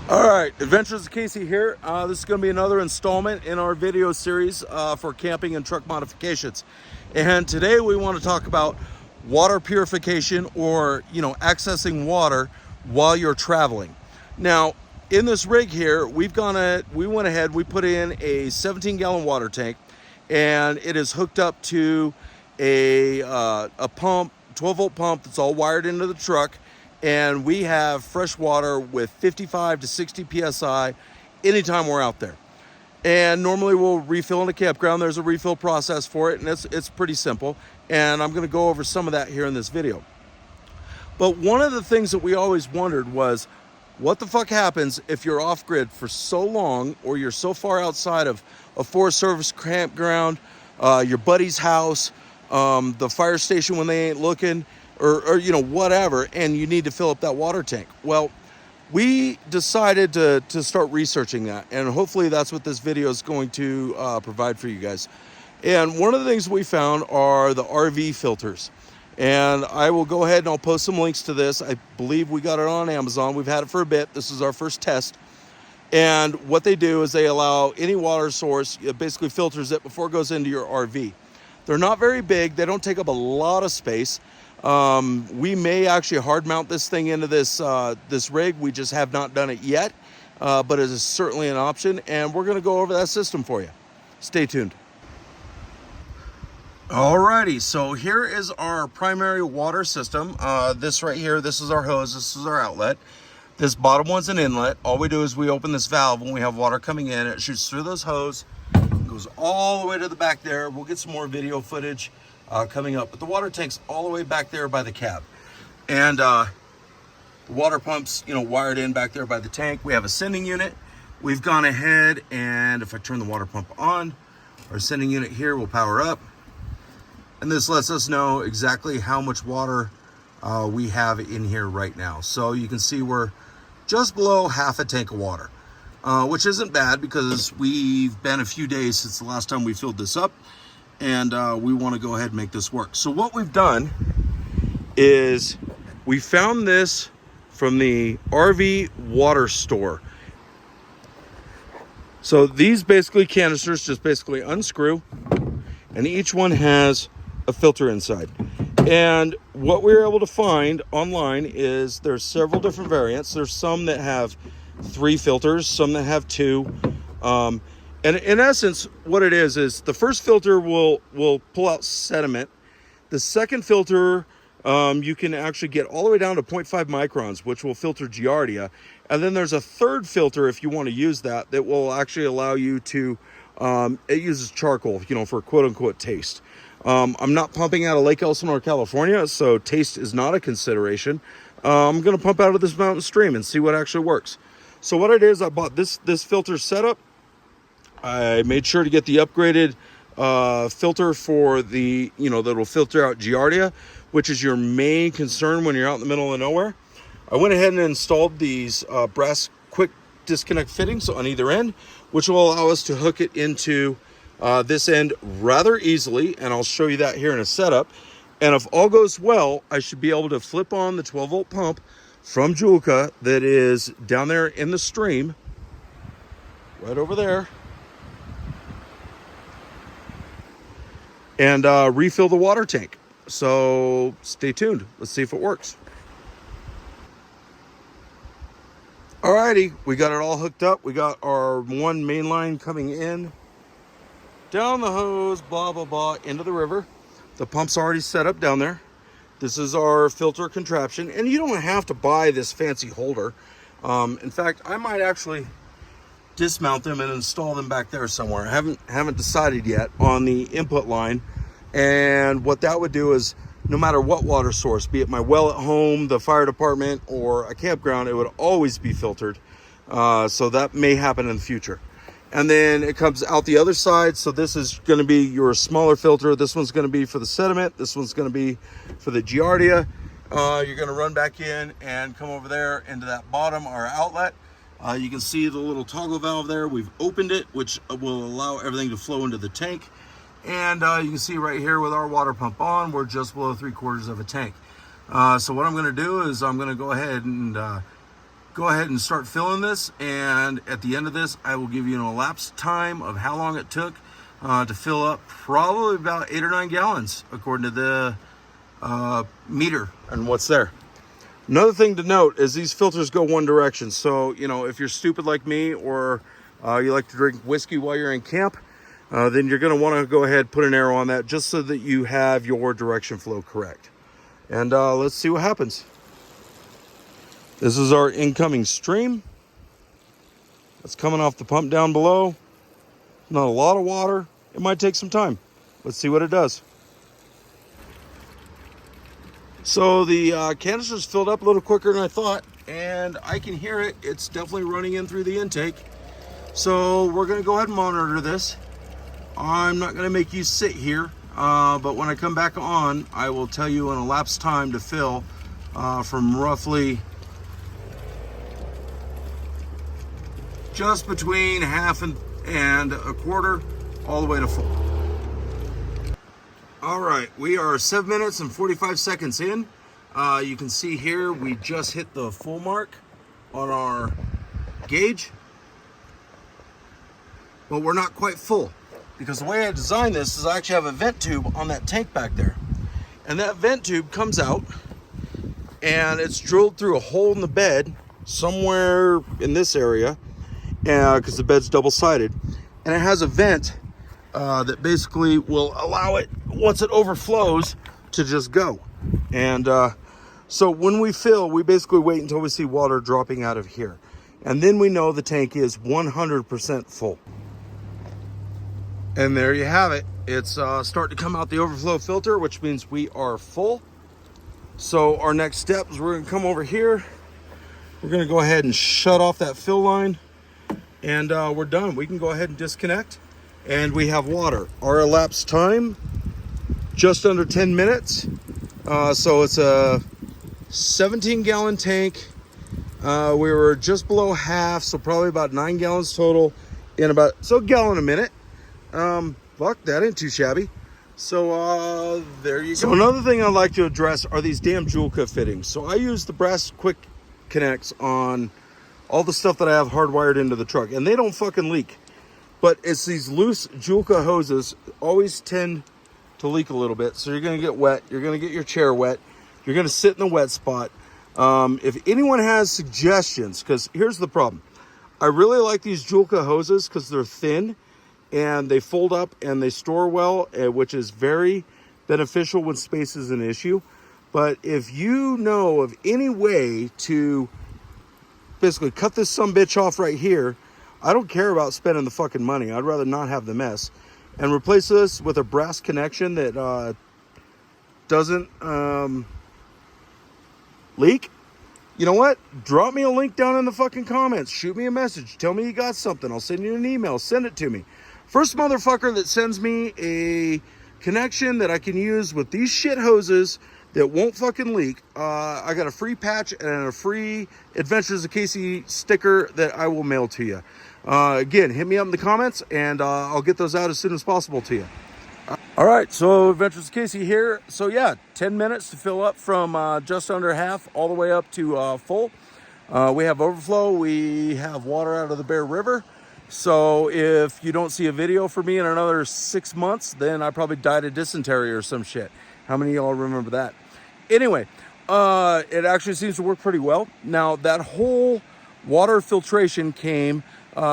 All right, Adventures of Casey here. This is going to be another installment in our video series for camping and truck modifications. And today we want to talk about water purification, or accessing water while you're traveling. Now, in this rig here, we went ahead, we put in a 17-gallon water tank, and it is hooked up to a pump, 12-volt pump that's all wired into the truck. And we have fresh water with 55 to 60 psi anytime we're out there. And normally we'll refill in a campground. There's a refill process for it, and it's pretty simple. And I'm going to go over some of that here in this video. But one of the things that we always wondered was, what the fuck happens if you're off grid for so long, or you're so far outside of a Forest Service campground, your buddy's house, the fire station when they ain't looking, or whatever, and you need to fill up that water tank. Well, we decided to start researching that, and hopefully that's what this video is going to provide for you guys. And one of the things we found are the RV filters, and I will go ahead and I'll post some links to this. I believe we got it on Amazon. We've had it for a bit. This is our first test. And what they do is they allow any water source, it basically filters it before it goes into your RV. They're not very big. They don't take up a lot of space. We may actually hard mount this thing into this rig. We just have not done it yet, but it is certainly an option, and we're going to go over that system for you. Stay tuned. Alrighty, so here is our primary water system. This right here, this is our hose, this is our outlet. This bottom one's an inlet. All we do is we open this valve when we have water coming in. It shoots through those hose, goes all the way to the back there. We'll get some more video footage coming up, but the water tank's all the way back there by the cab, and the water pump's wired in back there by the tank. We have a sending unit. We've gone ahead, and if I turn the water pump on, our sending unit here will power up, and this lets us know exactly how much water we have in here right now. So you can see we're just below half a tank of water, which isn't bad because we've been a few days since the last time we filled this up, and we want to go ahead and make this work. So what we've done is we found this from the RV water store. So these basically canisters just basically unscrew, and each one has a filter inside. And what we were able to find online is there's several different variants. There's some that have 3 filters, some that have 2. And in essence, what it is the first filter will pull out sediment. The second filter, you can actually get all the way down to 0.5 microns, which will filter Giardia. And then there's a third filter, if you want to use that will actually allow you to, it uses charcoal, for quote unquote taste. I'm not pumping out of Lake Elsinore, California, so taste is not a consideration. I'm going to pump out of this mountain stream and see what actually works. So what it is, I bought this filter setup. I made sure to get the upgraded filter for the, that'll filter out Giardia, which is your main concern when you're out in the middle of nowhere. I went ahead and installed these brass quick disconnect fittings on either end, which will allow us to hook it into this end rather easily, and I'll show you that here in a setup. And if all goes well, I should be able to flip on the 12-volt pump from Julka that is down there in the stream, right over there, and refill the water tank. So stay tuned. Let's see if it works. Alrighty, we got it all hooked up. We got our one main line coming in, down the hose, blah, blah, blah, into the river. The pump's already set up down there. This is our filter contraption, and you don't have to buy this fancy holder. In fact, I might actually dismount them and install them back there somewhere. I haven't decided yet on the input line. And what that would do is, no matter what water source, be it my well at home, the fire department, or a campground, it would always be filtered. So that may happen in the future. And then it comes out the other side. So this is going to be your smaller filter. This one's going to be for the sediment. This one's going to be for the Giardia. You're going to run back in and come over there into that bottom, our outlet. You can see the little toggle valve there. We've opened it, which will allow everything to flow into the tank. And you can see right here with our water pump on, we're just below 3/4 of a tank. So what I'm going to do is I'm going to go ahead and go ahead and start filling this, and at the end of this I will give you an elapsed time of how long it took to fill up probably about 8 or 9 gallons according to the meter and what's there. Another thing to note is these filters go one direction, so you know, if you're stupid like me, or you like to drink whiskey while you're in camp, then you're going to want to go ahead and put an arrow on that just so that you have your direction flow correct. And let's see what happens. This is our incoming stream. It's coming off the pump down below. Not a lot of water. It might take some time. Let's see what it does. So the canister's filled up a little quicker than I thought, and I can hear it. It's definitely running in through the intake. So we're going to go ahead and monitor this. I'm not going to make you sit here, but when I come back on, I will tell you an elapsed time to fill from roughly just between half and a quarter all the way to full. All right, we are 7 minutes and 45 seconds in. You can see here we just hit the full mark on our gauge, but we're not quite full because the way I designed this is I actually have a vent tube on that tank back there, and that vent tube comes out and it's drilled through a hole in the bed somewhere in this area, because the bed's double-sided, and it has a vent that basically will allow it, once it overflows, to just go. And so when we fill, we basically wait until we see water dropping out of here, and then we know the tank is 100% full. And there you have it. It's starting to come out the overflow filter, which means we are full. So our next step is we're going to come over here. We're going to go ahead and shut off that fill line, and we're done. We can go ahead and disconnect, and we have water. Our elapsed time, just under 10 minutes. So it's a 17-gallon tank. We were just below half, so probably about 9 gallons total in about, so a gallon a minute. Fuck, that ain't too shabby. So there you go. So another thing I'd like to address are these damn Julka fittings. So I use the brass quick connects on all the stuff that I have hardwired into the truck, and they don't fucking leak. But it's these loose Julka hoses always tend to leak a little bit. So you're going to get wet. You're going to get your chair wet. You're going to sit in the wet spot. If anyone has suggestions, because here's the problem. I really like these Julka hoses because they're thin and they fold up and they store well, which is very beneficial when space is an issue. But if you know of any way to basically cut this sumbitch off right here, I don't care about spending the fucking money. I'd rather not have the mess, and replace this with a brass connection that doesn't leak. You know what? Drop me a link down in the fucking comments. Shoot me a message. Tell me you got something. I'll send you an email. Send it to me. First motherfucker that sends me a connection that I can use with these shit hoses that won't fucking leak, I got a free patch and a free Adventures of Casey sticker that I will mail to you. Again, hit me up in the comments, and I'll get those out as soon as possible to you. All right, so Adventures of Casey here. So yeah, 10 minutes to fill up from just under half all the way up to full. We have overflow. We have water out of the Bear River. So if you don't see a video for me in another 6 months, then I probably died of dysentery or some shit. How many of y'all remember that? Anyway, it actually seems to work pretty well. Now, that whole water filtration came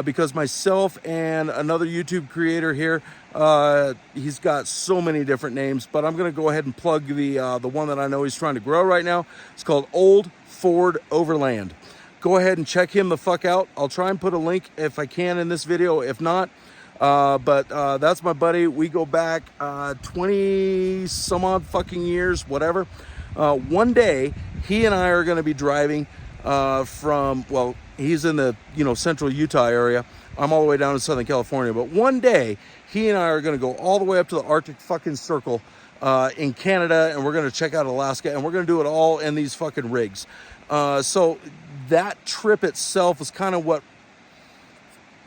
because myself and another YouTube creator here, he's got so many different names, but I'm going to go ahead and plug the one that I know he's trying to grow right now. It's called Old Ford Overland. Go ahead and check him the fuck out. I'll try and put a link if I can in this video. If not, but that's my buddy. We go back 20 some odd fucking years, whatever. One day he and I are going to be driving from, well, he's in the, central Utah area. I'm all the way down in Southern California. But one day he and I are going to go all the way up to the Arctic fucking Circle in Canada, and we're going to check out Alaska, and we're going to do it all in these fucking rigs. So that trip itself was kind of what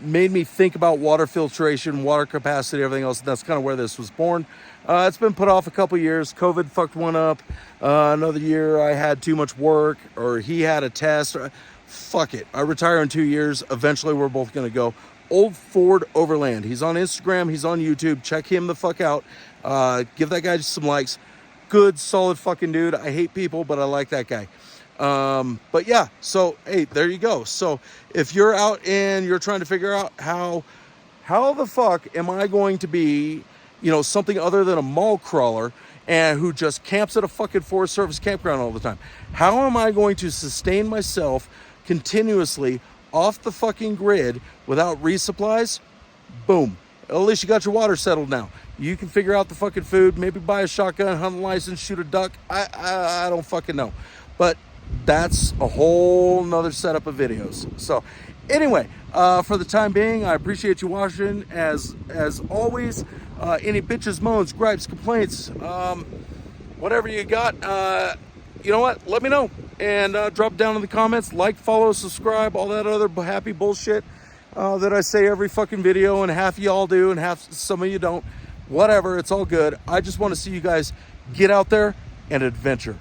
made me think about water filtration, water capacity, everything else. That's kind of where this was born. It's been put off a couple years. COVID fucked one up. Another year I had too much work, or he had a test. fuck it. I retire in 2 years. Eventually, we're both going to go. Old Ford Overland. He's on Instagram. He's on YouTube. Check him the fuck out. Give that guy some likes. Good, solid fucking dude. I hate people, but I like that guy. But yeah, so, hey, there you go. So if you're out and you're trying to figure out how the fuck am I going to be, you know, something other than a mall crawler and who just camps at a fucking Forest Service campground all the time? How am I going to sustain myself continuously off the fucking grid without resupplies? Boom. At least you got your water settled now. You can figure out the fucking food, maybe buy a shotgun, hunt a license, shoot a duck. I don't fucking know. But that's a whole nother setup of videos. So anyway, for the time being, I appreciate you watching. As always, any bitches, moans, gripes, complaints, whatever you got, you know what? Let me know. And drop down in the comments. Like, follow, subscribe, all that other happy bullshit that I say every fucking video, and half of y'all do and half some of you don't. Whatever, it's all good. I just want to see you guys get out there and adventure.